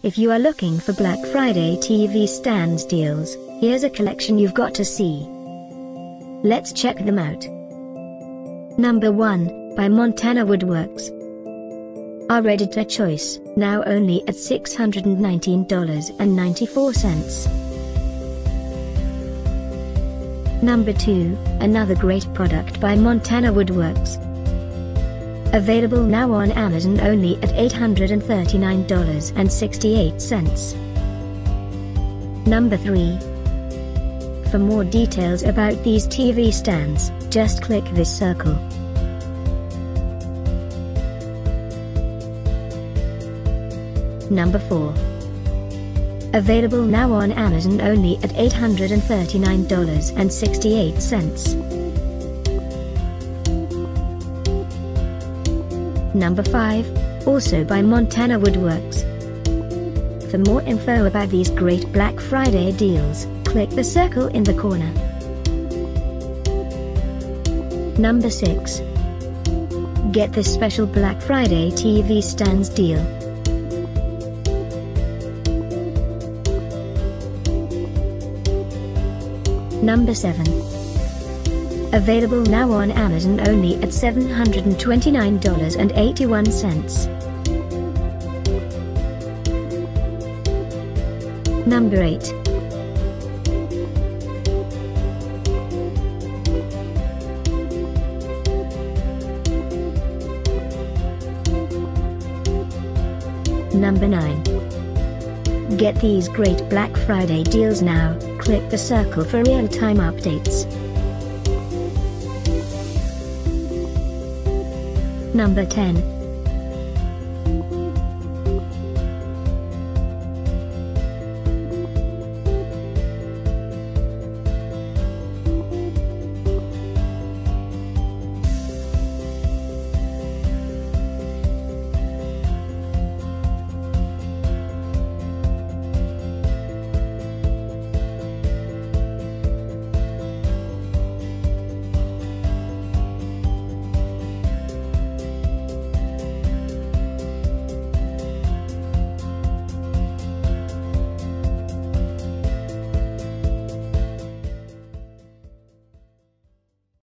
If you are looking for Black Friday TV stands deals, here's a collection you've got to see. Let's check them out. Number 1, by Montana Woodworks. Our editor choice, now only at $619.94. Number 2, another great product by Montana Woodworks. Available now on Amazon only at $839.68. Number 3. For more details about these TV stands, just click this circle. Number 4. Available now on Amazon only at $839.68. Number 5, also by Montana Woodworks. For more info about these great Black Friday deals, click the circle in the corner. Number 6. Get this special Black Friday TV stands deal. Number 7. Available now on Amazon only at $729.81. Number 8. Number 9. Get these great Black Friday deals now, click the circle for real-time updates. Number 10.